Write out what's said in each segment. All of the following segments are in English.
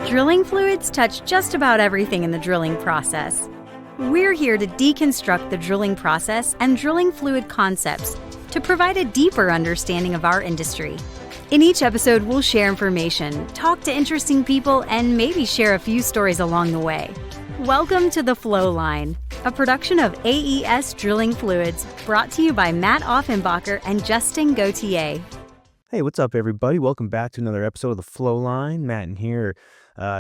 Drilling fluids touch just about everything in the drilling process. We're here to deconstruct the drilling process and drilling fluid concepts to provide a deeper understanding of our industry. In each episode, we'll share information, talk to interesting people, and maybe share a few stories along the way. Welcome to the Flowline, a production of AES Drilling Fluids, brought to you by Matt Offenbacher and Justin Gauthier. Hey, what's up, everybody? Welcome back to another episode of the Flowline. Matt in here,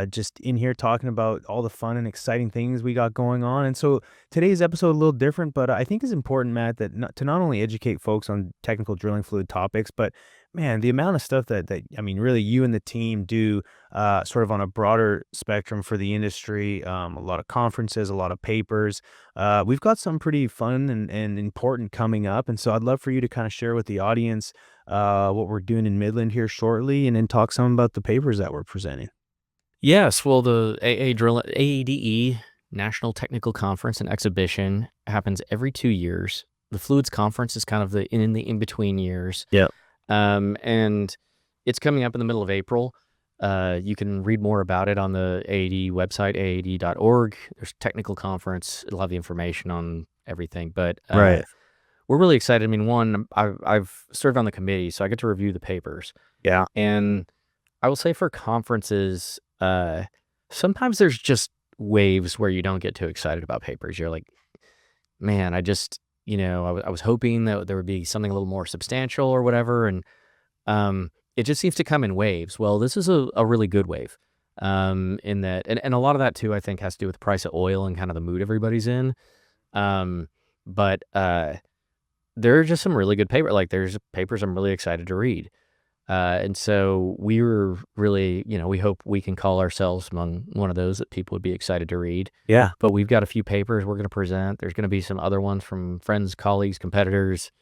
just in here talking about all the fun and exciting things we got going on. And so today's episode a little different, but I think it's important, Matt, that to not only educate folks on technical drilling fluid topics, but man, the amount of stuff that really you and the team do sort of on a broader spectrum for the industry, a lot of conferences, a lot of papers. We've got some pretty fun and important coming up. And so I'd love for you to kind of share with the audience what we're doing in Midland here shortly, and then talk some about the papers that we're presenting. Yes, well, the AADE National Technical Conference and Exhibition happens every 2 years. The Fluids Conference is kind of the in-between years. Yep. And it's coming up in the middle of April. You can read more about it on the AADE website, aad.org. There's a technical conference. It'll have the information on everything. But Right. We're really excited. I mean, one, I've served on the committee, so I get to review the papers. Yeah. And I will say for conferences, sometimes there's just waves where you don't get too excited about papers. You're like, man, I just, I was hoping that there would be something a little more substantial or whatever. And it just seems to come in waves. Well, this is a really good wave in that. And a lot of that, too, I think has to do with the price of oil and kind of the mood everybody's in. But there are just some really good papers. Like there's papers I'm really excited to read. And so we were really, we hope we can call ourselves among one of those that people would be excited to read. Yeah. But we've got a few papers we're going to present. There's going to be some other ones from friends, colleagues, competitors,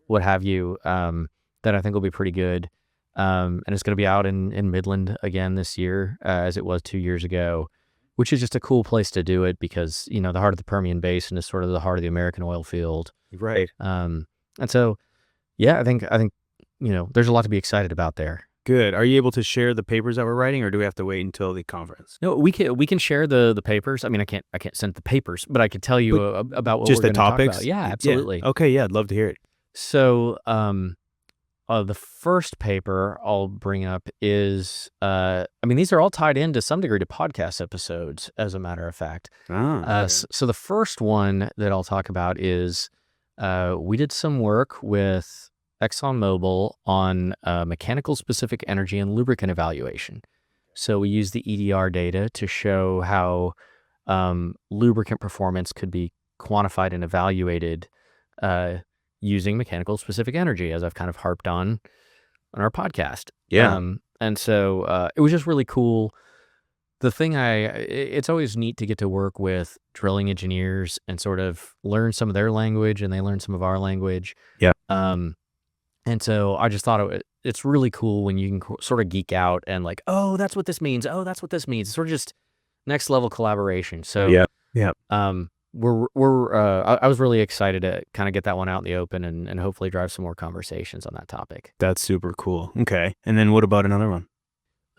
what have you, that I think will be pretty good. And it's going to be out in Midland again this year, as it was 2 years ago, which is just a cool place to do it because, the heart of the Permian Basin is sort of the heart of the American oil field. Right. And so, yeah, I think there's a lot to be excited about there. Good. Are you able to share the papers that we're writing, or do we have to wait until the conference? No, we can share the papers. I mean, I can't send the papers, but I could tell you about what just we're the gonna topics. Talk about. Yeah, absolutely. Yeah. Okay. Yeah, I'd love to hear it. So, the first paper I'll bring up is, these are all tied in to some degree to podcast episodes, as a matter of fact. Okay. So the first one that I'll talk about is, we did some work with ExxonMobil on mechanical specific energy and lubricant evaluation. So we used the EDR data to show how lubricant performance could be quantified and evaluated using mechanical specific energy, as I've kind of harped on our podcast. Yeah. And so it was just really cool. The thing it's always neat to get to work with drilling engineers and sort of learn some of their language and they learn some of our language. Yeah. And so I just thought it's really cool when you can sort of geek out and like, oh, that's what this means. Oh, that's what this means. It's sort of just next level collaboration. So yeah. I was really excited to kind of get that one out in the open and hopefully drive some more conversations on that topic. That's super cool. Okay. And then what about another one?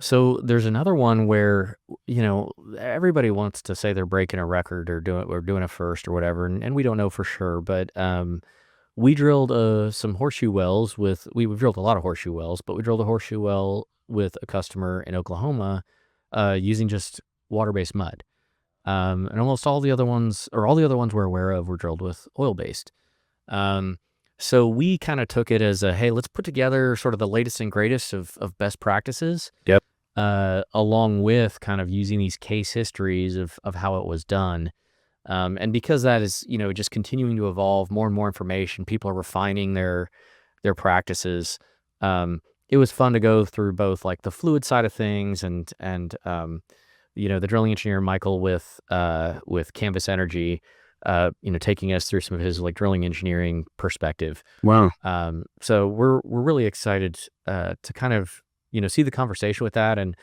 So there's another one where, everybody wants to say they're breaking a record or doing a first or whatever. And we don't know for sure, but, we drilled some horseshoe wells we've drilled a lot of horseshoe wells, but we drilled a horseshoe well with a customer in Oklahoma, using just water-based mud. And almost all the other ones we're aware of were drilled with oil-based. So we kind of took it as hey, let's put together sort of the latest and greatest of best practices. Yep. Along with kind of using these case histories of how it was done. And because that is, just continuing to evolve, more and more information, people are refining their practices. It was fun to go through both like the fluid side of things and the drilling engineer Michael with Canvas Energy, taking us through some of his like drilling engineering perspective. Wow. So we're really excited to kind of see the conversation with that. And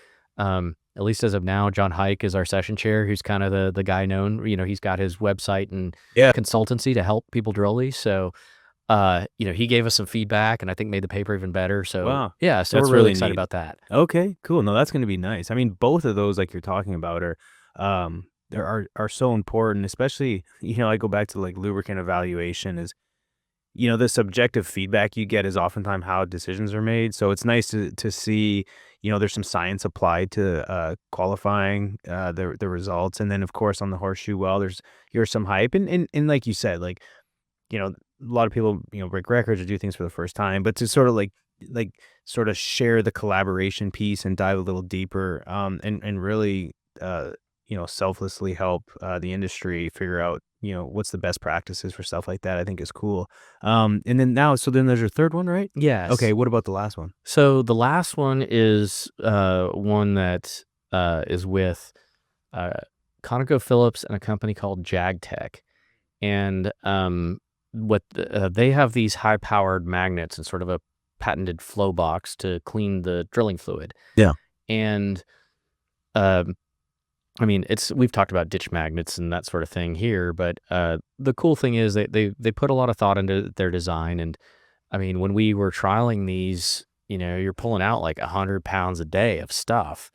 at least as of now, John Hike is our session chair, who's kind of the guy known. He's got his website and consultancy to help people drill these. So he gave us some feedback and I think made the paper even better. So Wow, yeah, so we're that's really really excited neat. about that. Okay, cool. No, that's gonna be nice. I mean, both of those, like you're talking about, are so important, especially, I go back to like lubricant evaluation is, the subjective feedback you get is oftentimes how decisions are made. So it's nice to see, there's some science applied to qualifying the results. And then of course on the horseshoe well, here's some hype. And like you said, like, a lot of people, break records or do things for the first time, but to sort of like sort of share the collaboration piece and dive a little deeper, and really, selflessly help the industry figure out, what's the best practices for stuff like that, I think is cool. And then now, so then there's your third one, right? Yes. Okay, what about the last one? So the last one is one that is with uh, ConocoPhillips and a company called JagTech. And they have these high-powered magnets and sort of a patented flow box to clean the drilling fluid. Yeah. And um, I mean, we've talked about ditch magnets and that sort of thing here, but the cool thing is they put a lot of thought into their design. And I mean, when we were trialing these, you're pulling out like 100 pounds a day of stuff.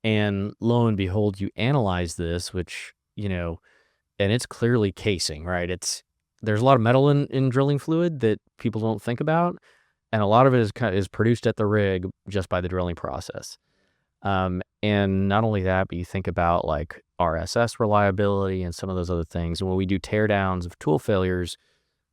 And lo and behold, you analyze this, which, and it's clearly casing, right? There's a lot of metal in drilling fluid that people don't think about. And a lot of it is produced at the rig just by the drilling process. And not only that, but you think about like RSS reliability and some of those other things. And when we do teardowns of tool failures,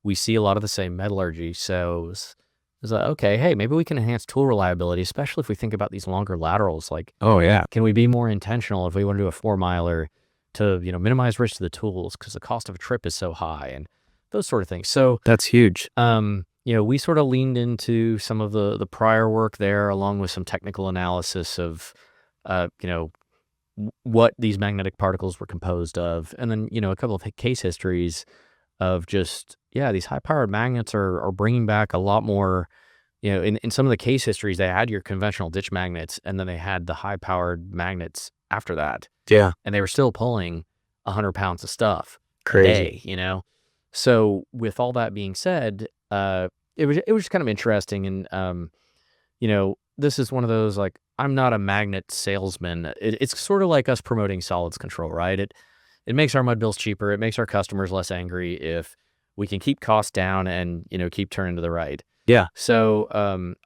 we see a lot of the same metallurgy. So it's like, okay, hey, maybe we can enhance tool reliability, especially if we think about these longer laterals. Like, Oh yeah. can we be more intentional if we want to do a 4-miler to, minimize risk to the tools because the cost of a trip is so high and those sort of things. So, That's huge. we sort of leaned into some of the prior work there, along with some technical analysis of, what these magnetic particles were composed of, and then a couple of case histories of just these high-powered magnets are bringing back a lot more. In some of the case histories, they had your conventional ditch magnets, and then they had the high-powered magnets after that, Yeah. and they were still pulling 100 pounds of stuff a Crazy. day. So with all that being said, it was just kind of interesting, and this is one of those, like, I'm not a magnet salesman. It's sort of like us promoting solids control, right? It makes our mud bills cheaper. It makes our customers less angry if we can keep costs down and keep turning to the right. Yeah. So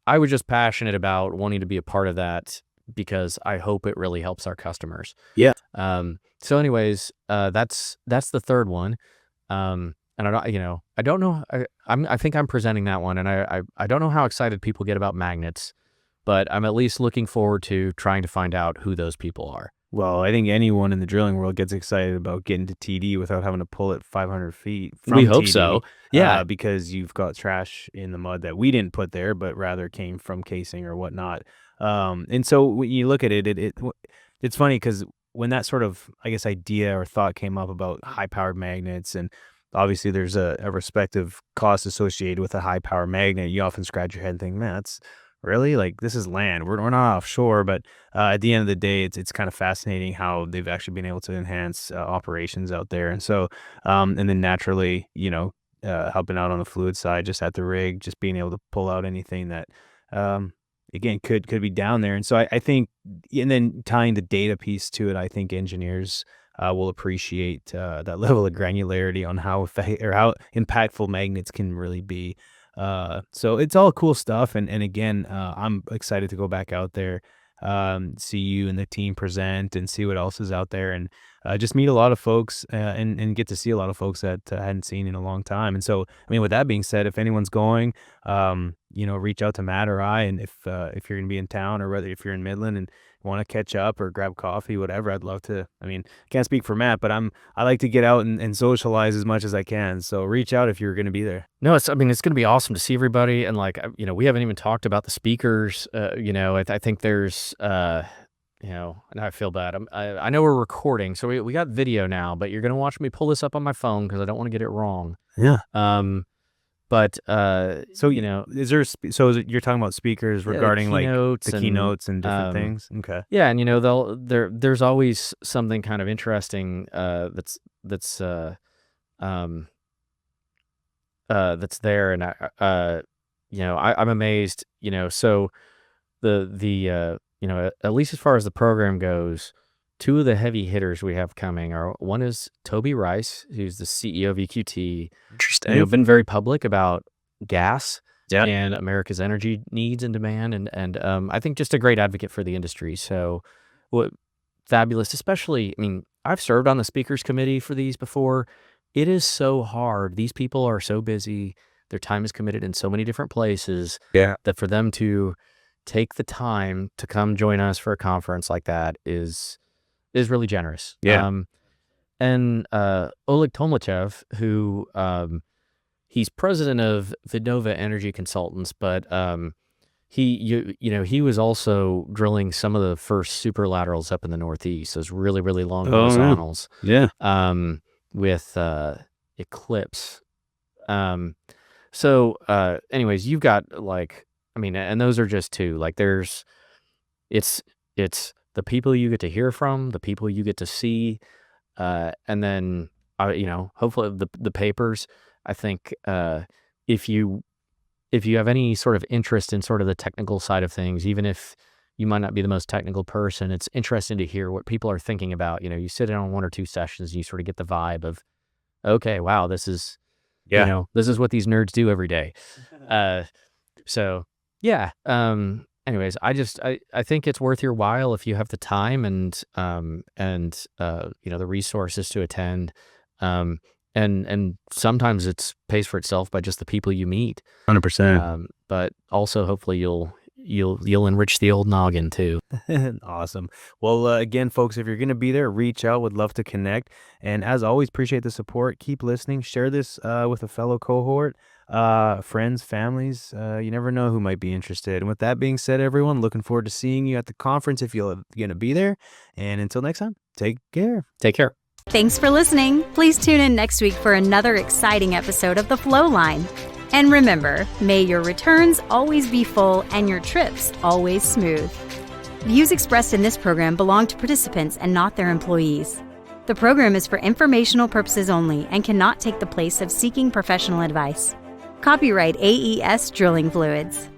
I was just passionate about wanting to be a part of that because I hope it really helps our customers. Yeah. So anyways, that's the third one. And I don't know. I think I'm presenting that one, and I don't know how excited people get about magnets, but I'm at least looking forward to trying to find out who those people are. Well, I think anyone in the drilling world gets excited about getting to TD without having to pull it 500 feet from We hope TD, so. Yeah. because you've got trash in the mud that we didn't put there, but rather came from casing or whatnot. And so when you look at it's funny because when that sort of, I guess, idea or thought came up about high-powered magnets, and obviously there's a respective cost associated with a high-power magnet, you often scratch your head and think, man, that's really, like, this is land. We're not offshore, but at the end of the day, it's kind of fascinating how they've actually been able to enhance operations out there. And so, and then naturally, helping out on the fluid side, just at the rig, just being able to pull out anything that, um, again, could be down there. And so I think, and then tying the data piece to it, I think engineers will appreciate that level of granularity on how how impactful magnets can really be. So it's all cool stuff. And again, I'm excited to go back out there, see you and the team present and see what else is out there, and just meet a lot of folks, and get to see a lot of folks that I hadn't seen in a long time. And so, I mean, with that being said, if anyone's going, reach out to Matt or I, and if you're going to be in town, or whether if you're in Midland and want to catch up or grab coffee, whatever, I'd love to. I mean, can't speak for Matt, but I like to get out and socialize as much as I can. So reach out if you're going to be there. No, it's going to be awesome to see everybody. And like, we haven't even talked about the speakers. I think there's, and I feel bad. I know we're recording, so we got video now, but you're going to watch me pull this up on my phone because I don't want to get it wrong. Yeah. But So is there? You're talking about speakers regarding like the keynotes and different things? Okay. Yeah, and there's always something kind of interesting that's that's there, and I'm amazed. So at least as far as the program goes, two of the heavy hitters we have coming are, one is Toby Rice, who's the CEO of EQT. Interesting. Been very public about gas Yeah. and America's energy needs and demand, and I think just a great advocate for the industry. So, what fabulous, especially, I've served on the speakers committee for these before. It is so hard. These people are so busy. Their time is committed in so many different places. Yeah. That for them to take the time to come join us for a conference like that is really generous. Yeah. And Oleg Tomlichev, who he's president of Vidnova Energy Consultants, but he was also drilling some of the first super laterals up in the Northeast, those really, really long horizontals. Yeah. With Eclipse. Anyways, you've got and those are just two. It's the people you get to hear from, the people you get to see, and then hopefully the papers. I think if you have any sort of interest in sort of the technical side of things, even if you might not be the most technical person, it's interesting to hear what people are thinking about. You sit in on one or two sessions and you sort of get the vibe of, okay, wow, this is this is what these nerds do every day. Anyways, I think it's worth your while if you have the time and the resources to attend. And sometimes it's pays for itself by just the people you meet. 100%. But also hopefully you'll enrich the old noggin too. Awesome. Well, again, folks, if you're going to be there, reach out. Would love to connect. And as always, appreciate the support. Keep listening. Share this with a fellow cohort, friends, families. You never know who might be interested. And with that being said, everyone, looking forward to seeing you at the conference if you're going to be there. And until next time, take care. Take care. Thanks for listening. Please tune in next week for another exciting episode of the Flowline. And remember, may your returns always be full and your trips always smooth. Views expressed in this program belong to participants and not their employees. The program is for informational purposes only and cannot take the place of seeking professional advice. Copyright AES Drilling Fluids.